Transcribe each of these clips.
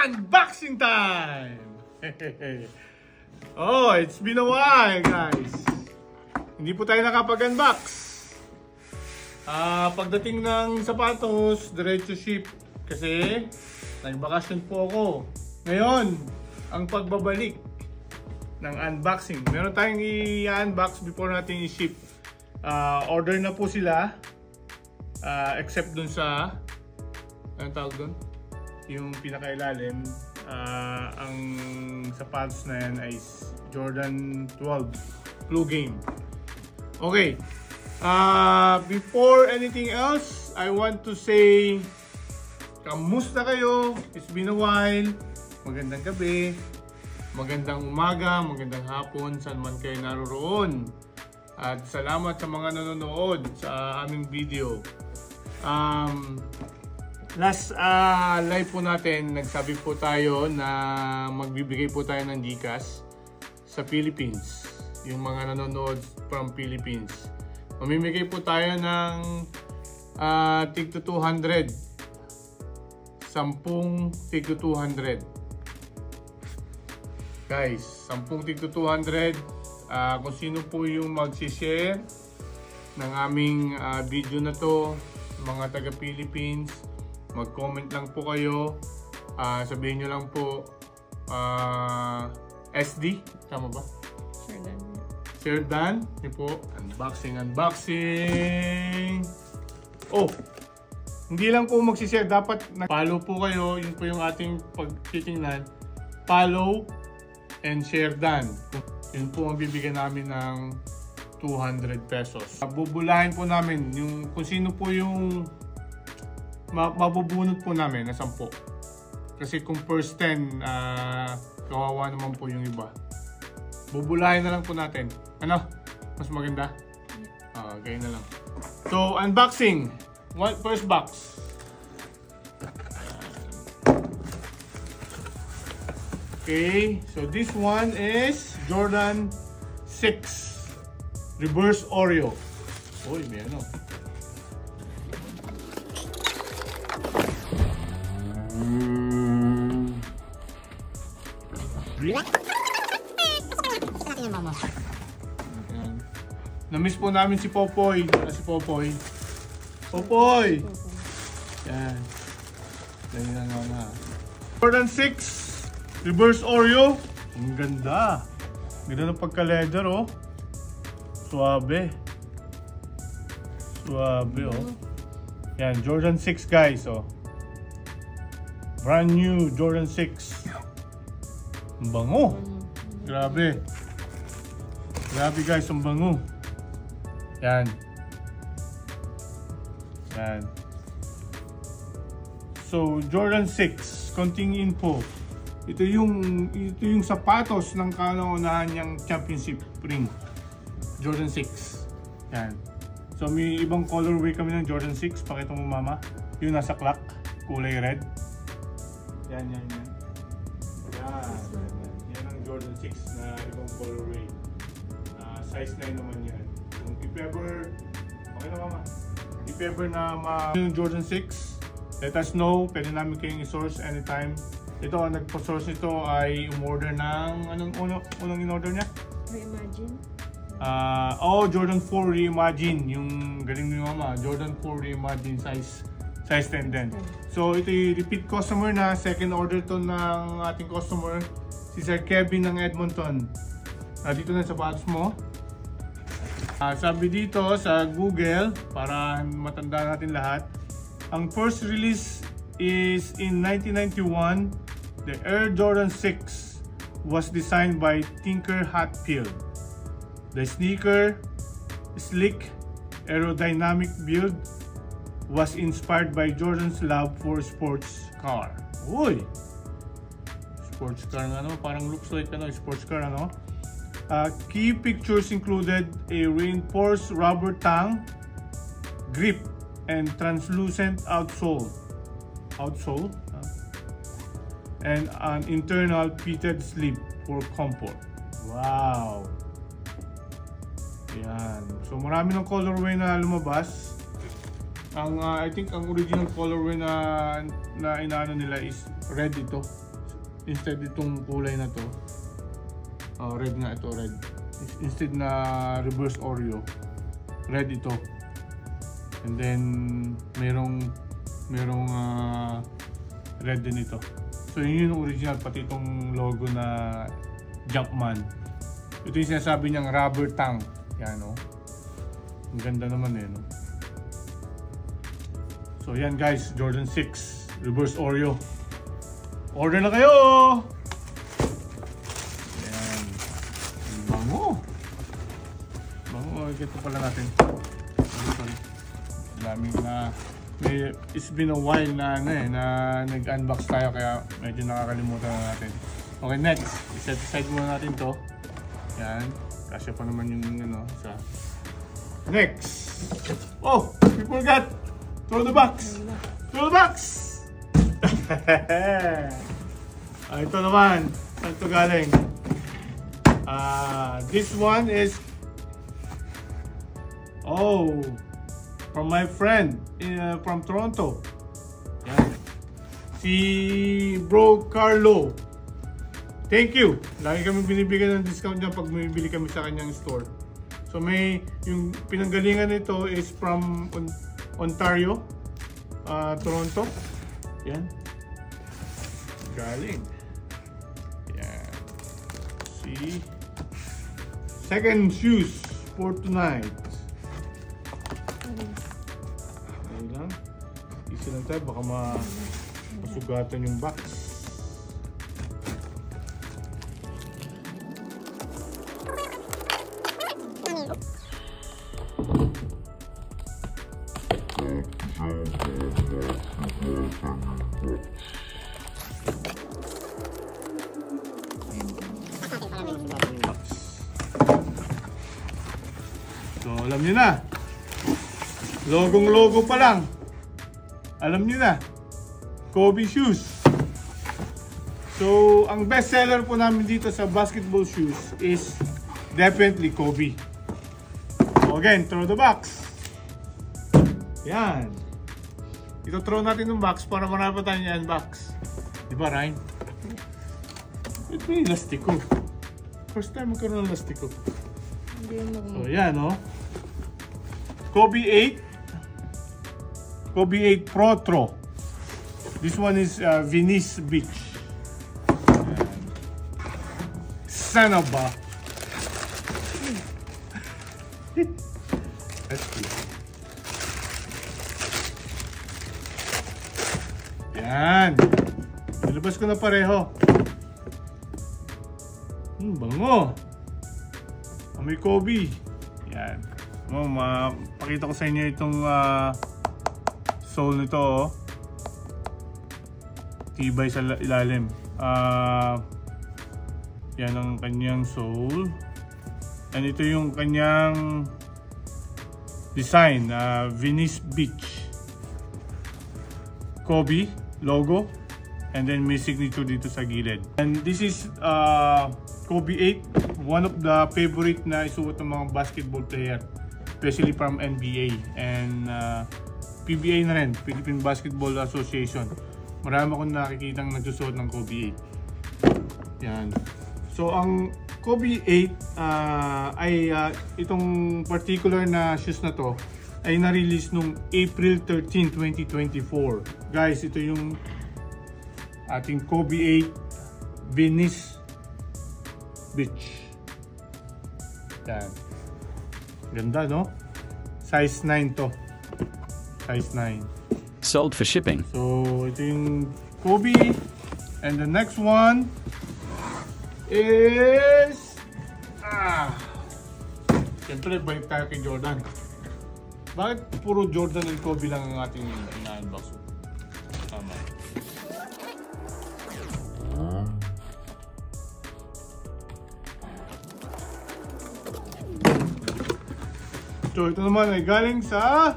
Unboxing time! Oh, it's been a while, guys. Hindi po tayo nakapag-unbox. Pagdating ng sapatos, diretso ship. Kasi nagbakasyon po ako. Ngayon, ang pagbabalik ng unboxing. Meron tayong i-unbox before natin i-ship. Order na po sila. Except dun sa anong tawag dun? Yung pinakailalim. Ang sapatos na yan ay Jordan 12 Flu Game. Okay. Before anything else, I want to say kamusta kayo? It's been a while. Magandang gabi, magandang umaga, magandang hapon, saan man kayo naroroon. At salamat sa mga nanonood sa aming video. Last live po natin, nagsabi po tayo na magbibigay po tayo ng GCash sa Philippines. Yung mga nanonood from Philippines. Mamimigay po tayo ng tig to 200. 10 tig to 200. Guys, 10 tig to 200. Kung sino po yung mag-share ng aming video na to, mga taga Philippines, mag-comment lang po kayo. Sabihin nyo lang po SD, tama ba? Sir Dan. Yun po, unboxing. Oh, hindi lang po magsishare, dapat follow po kayo. Yun po yung ating pagtitingnan. Follow and share Dan. Yun po ang bibigyan namin ng 200 pesos. Bubulahin po namin yung kung sino po yung mabubunot po namin na 10. Kasi kung first 10, kawawa naman po yung iba. Bubulahin na lang po natin. Ano? Mas maganda? Okay na lang. So, unboxing. First box. Okay. So, this one is Jordan 6 Reverse Oreo. Uy, may ano. Na-miss po namin si Popoy. Si Popoy. Popoy! Yan. Yan na nga. Jordan 6 Reverse Oreo. Ang ganda. Ganda ng pagka-leather, oh. Suabe. Suabe, oh. Yan, Jordan 6, guys, oh. Brand new Jordan 6. Ang bango. Grabe. Grabe, guys, ang bango. Yan. Yan. So, Jordan 6, konting info. Ito yung sapatos ng kauna-unahan niyang championship ring. Jordan 6. Yan. So, may ibang colorway kami ng Jordan 6. Pakita mo, mama. Yung nasa clock, kulay red. Yan. Yan ang Jordan 6 na ibang colorway. Size 9 naman yan. Kung if ever, okay na, mama. If ever na yung Jordan 6, let us know. Pwede namin kayong i-source anytime. Ito, ang nagpa-source nito ay umorder ng, anong unang in-order niya? Reimagine. Jordan 4 Reimagine. Yung galing ni mama. Jordan 4 Reimagine size 10 din. So, ito yung repeat customer na. Second order to ng ating customer. Si Sir Kevin ng Edmonton. Dito na sa sapatos mo. Sabi dito sa Google, para matanda natin lahat, ang first release is in 1991. The Air Jordan 6 was designed by Tinker Hatfield. The sneaker, sleek, aerodynamic build, was inspired by Jordan's love for sports car. Uy! Sports car nga, no? Parang looks like ano, sports car, ano? Key pictures included a reinforced rubber tongue, grip, and translucent outsole, and an internal fitted sleeve for comfort. Wow! Yan. So marami ng colorway na lumabas. I think ang original colorway na inaano nila is red ito. instead itong kulay na to, red nga ito, red. Instead na reverse Oreo, red ito. And then merong red din ito. So yun yung original, pati itong logo na Jumpman. Ito yung sinasabi niyang rubber tongue. Yan, no? Ang ganda naman eh, no? So yan guys, Jordan 6 reverse Oreo. Order na kayo! Yan. Bango! Bango, ito pala natin. Sorry. Daming na... It's been a while na nag-unbox tayo, kaya medyo nakakalimutan na natin. Okay, next. I-set aside muna natin to. Yan. Kasya pa naman yung isa. Next! Oh! We forgot! Throw the box! Throw the box! Ito naman. Saan ito galing? This one is... Oh! From my friend from Toronto. Yan. Si Bro Carlo. Thank you. Lagi kami binibigyan ng discount niya pag bumibili kami sa kanyang store. So yung pinanggalingan nito is from Ontario, Toronto. Yan. Galing. Yan. See. Second shoes for tonight. Easy lang tayo, baka masugatan yung box. So alam niyo na, logong-logo pa lang. Alam niyo na, Kobe shoes. So, ang best seller po namin dito sa basketball shoes is definitely Kobe. So again, throw the box. Yan. Ito throw natin yung box para marami pa tayong i-unbox. Diba, Ryan? Ito yung lastiko. First time magkaroon ng lastiko. So, yan, no? Kobe 8. Kobe 8 Pro Tro. This one is Venice Beach. Sana ba? That's cute. Yan. Nilabas ko na pareho. Bango. Amoy Kobe. Yan. Pakita ko sa inyo itong sole nito, oh. Tibay sa ilalim. Yan ang kanyang sole. And ito yung kanyang design, Venice Beach. Kobe logo. And then may signature dito sa gilid. And this is Kobe 8. One of the favorite na isuot ng mga basketball player. Especially from NBA. And PBA na rin, Philippine Basketball Association. Marami akong nakikitang nagsusuot ng Kobe 8. Yan. So, ang Kobe 8 ay itong particular na shoes na to ay na-release nung April 13, 2024. Guys, ito yung ating Kobe 8 Venice Beach. Yan. Ganda, no? Size 9 to. Size 9. Sold for shipping. So, ito yung Kobe. And the next one is... Siyempre, balik tayo kay Jordan. Bakit puro Jordan and Kobe lang ang ating ina-unbox? Tama. So, ito naman ay galing sa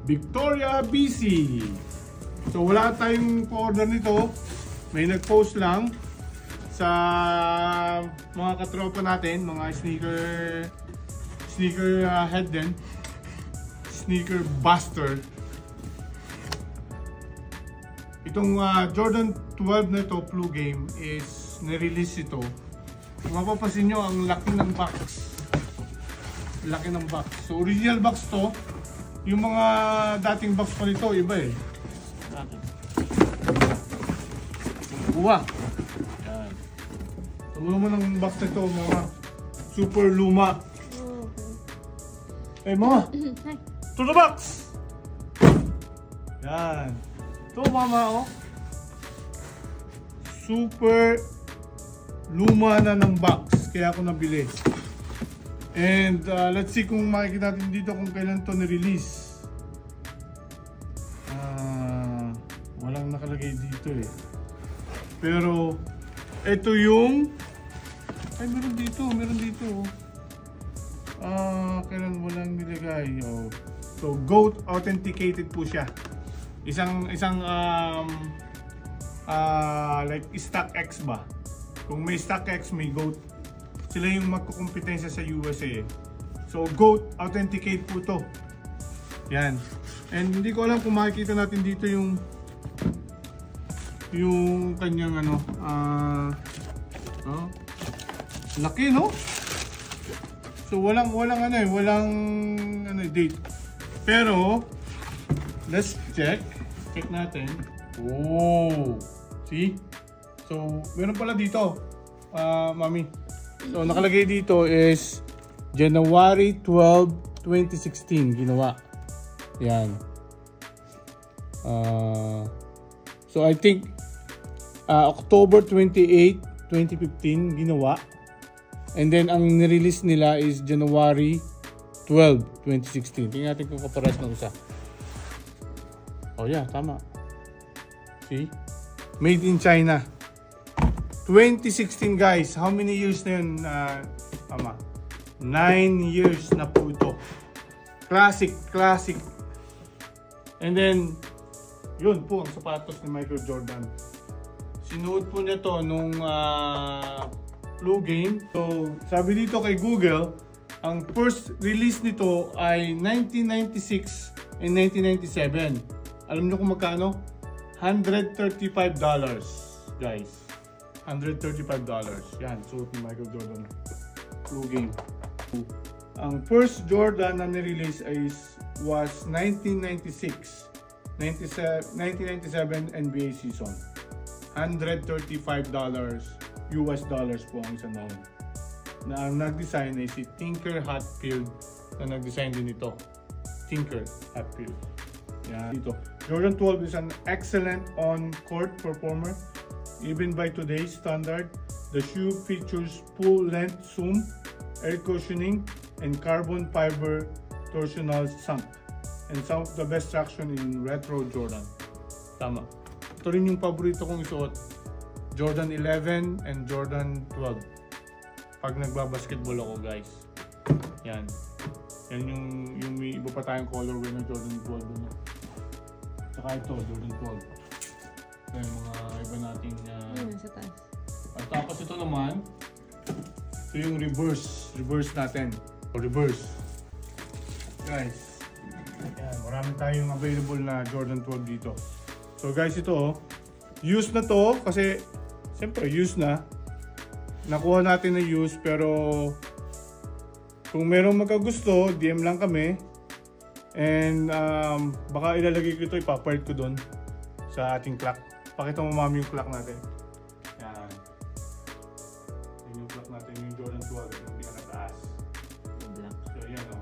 Victoria, BC. So wala tayong pa-order nito. May nag-post lang sa mga katropa natin, mga sneaker head din. Sneaker buster. Itong Jordan 12 na ito, Flu Game, is nirelease ito. Kung mapapansin nyo, ang laki ng box. Laki ng box. So original box to. Yung mga dating box pa nito, iba eh. Buwa. Yan. Luma ng box na ito, mga super luma. Eh mama, to the box! Yan. Ito mama, oh. Super luma na ng box, kaya ako nabili. And let's see kung makikita natin dito kung kailan ito ni-release. Walang nakalagay dito eh. Pero ito yung meron dito. Kailan walang nilagay. Oh. So GOAT authenticated po siya. Isang like StockX ba? Kung may StockX, may GOAT. Sila yung magkukumpetensya sa USA. So GOAT authenticate po to. Yan. And hindi ko alam kung makikita natin dito yung kanyang laki, no? So walang date. Pero let's check natin. Oh, see? So meron pala dito, mami. So nakalagay dito is January 12, 2016 ginawa. Yan. So I think October 28, 2015 ginawa. And then ang nirelease nila is January 12, 2016. Tingnan natin kung kapares ng isa. Oh yeah, tama. See? Made in China. 2016 guys. How many years na yun, tama? 9 years na po ito. Classic. And then, yun po ang sapatos ni Michael Jordan. Sinuot po niya to nung Flu Game. So, sabi dito kay Google, ang first release nito ay 1996 and 1997. Alam niyo kung magkano? $135, guys. $135. Yan, suot ni Michael Jordan. Flu Game. Ang first Jordan na ni-release was 1996. 1997 NBA season. $135 US dollars po ang isang noon. Na ang nag-design ay si Tinker Hatfield na nag-design din ito. Tinker Hatfield. Yan. Dito. Jordan 12 is an excellent on-court performer. Even by today's standard, the shoe features full-length zoom, air cushioning, and carbon fiber torsional sunk. And some of the best traction in retro Jordan. Tama. Ito rin yung paborito kong isuot. Jordan 11 and Jordan 12. Pag nagbabasketball ako, guys. Yan. Yan yung may iba pa tayong colorway ng Jordan 12 na. Saka ito, Jordan 12. Yan mga iba nating sa taas. At tapos ito naman, ito yung reverse natin. Reverse. Guys. Yan, marami tayong available na Jordan 12 dito. So guys, ito used na to kasi siyempre used na. Nakuha natin na used, pero kung merong magkagusto, DM lang kami. And baka ilalagay ko ito, ipapart ko doon sa ating clock. Pakita mo mami yung clock natin. Yan. Yan yung clock natin, yung Jordan 12, yung pinakataas. So yan o.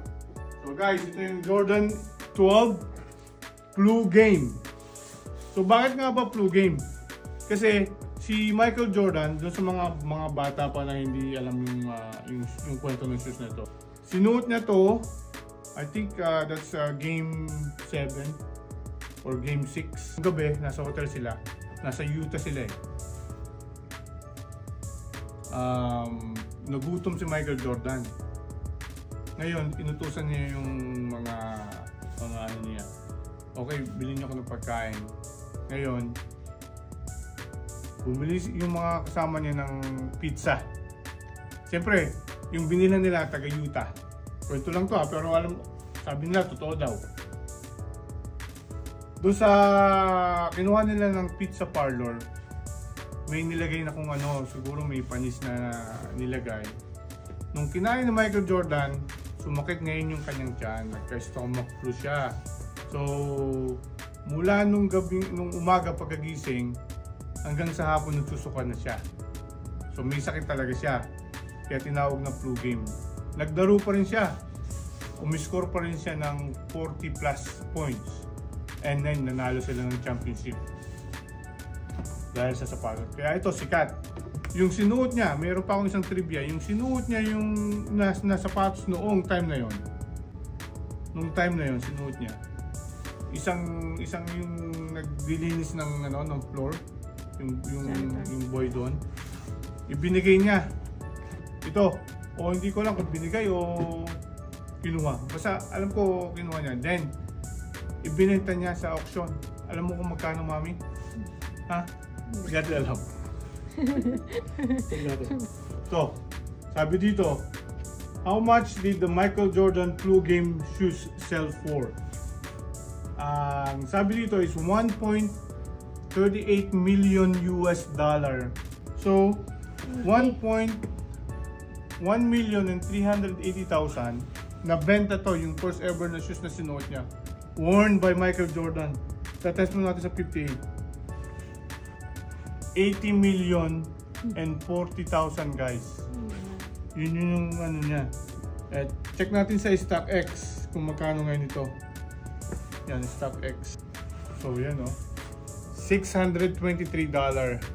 So guys, ito yung Jordan 12 Flu Game. So bakit nga ba Flu Game? Kasi si Michael Jordan, doon sa mga bata pa na hindi alam yung kwento ng shoes na ito. Sinuot niya to, I think that's game 7 or game 6. Gabi, nasa hotel sila. Nasa Utah sila eh. Nagutom si Michael Jordan. Ngayon, inutusan niya yung mga ano niya. Okay, bilhin niyo ako ng pagkain. Ngayon, bumili yung mga kasama niya ng pizza. Siyempre, yung binila nila taga Utah. Kwento lang to pero alam, sabi nila totoo daw. Doon sa kinuha nila ng pizza parlor, may nilagay na kung ano, siguro may panis na nilagay. Nung kinain ni Michael Jordan, sumakit ngayon yung kanyang tiyan, nagka-stomach flu siya. So, mula nung umaga pagkagising, hanggang sa hapon nagsusuka na siya. So, may sakit talaga siya. Kaya tinawag na flu game. Nagdaro pa rin siya. Umiscore pa rin siya ng 40 plus points. And then, nanalo sila ng championship. Dahil sa sapatos. Kaya ito, sikat. Yung sinuot niya, mayroon pa akong isang trivia. Yung sinuot niya yung na sapatos noong time na yon. Nung time na yon, sinuot niya. Isang yung naglilinis ng floor, yung boy doon. Ibinigay niya. Ito, o hindi ko lang kung binigay o kinuha. Basta alam ko kinuha niya. Then, ibinenta niya sa auction. Alam mo kung magkano, mami? Ha? Hindi natin alam. So, sabi dito, how much did the Michael Jordan Flu Game shoes sell for? Sabi dito is 1.38 million US dollar. So, 1,380,000 nabenta to, yung first ever na shoes na sinuot niya, worn by Michael Jordan. Tatest mo natin sa 58. 80 million and 40,000 guys. Yun yung ano niya. At check natin sa StockX kung magkano ngayon ito. Yan, StockX. So yan o. $623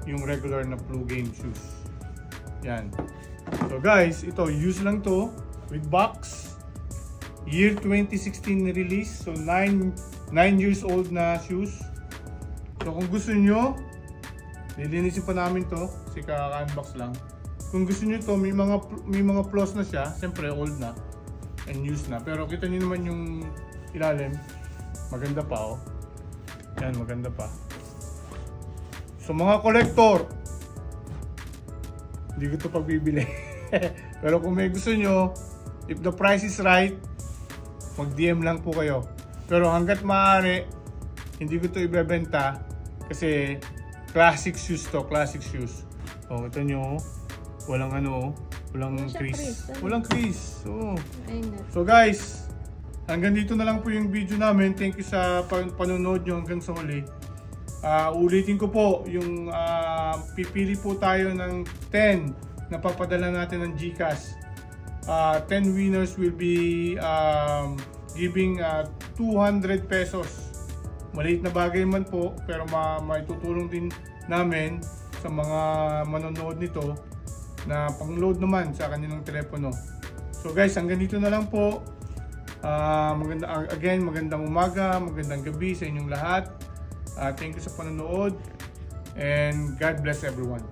yung regular na Flu Game shoes. Yan. So guys, ito use lang to with box. Year 2016 release. So 9 years old na shoes. So kung gusto nyo, lilinisin pa namin to kasi kaka-unbox lang. Kung gusto nyo to, may mga flaws na siya. Siyempre old na and used na. Pero kita nyo naman yung ilalim. Maganda pa oh. Yan, maganda pa. So mga collector, hindi ko ito pagbibili. Pero kung may gusto nyo, if the price is right, mag-DM lang po kayo. Pero hanggat maaari, hindi ko ito ibebenta kasi classic shoes to, classic shoes. Oh, ito nyo, walang walang crease. Walang crease. So guys, hanggang dito na lang po yung video namin. Thank you sa panonood nyo hanggang sa huli. Ulitin ko po, yung pipili po tayo ng 10 na papadala natin ng GCash. 10 winners will be giving 200 pesos. Maliit na bagay man po, pero maitutulong din namin sa mga manonood nito na pang-load naman sa kanilang telepono. So guys, hanggang dito na lang po. Magandang umaga, magandang gabi sa inyong lahat. Thank you sa panonood and God bless everyone.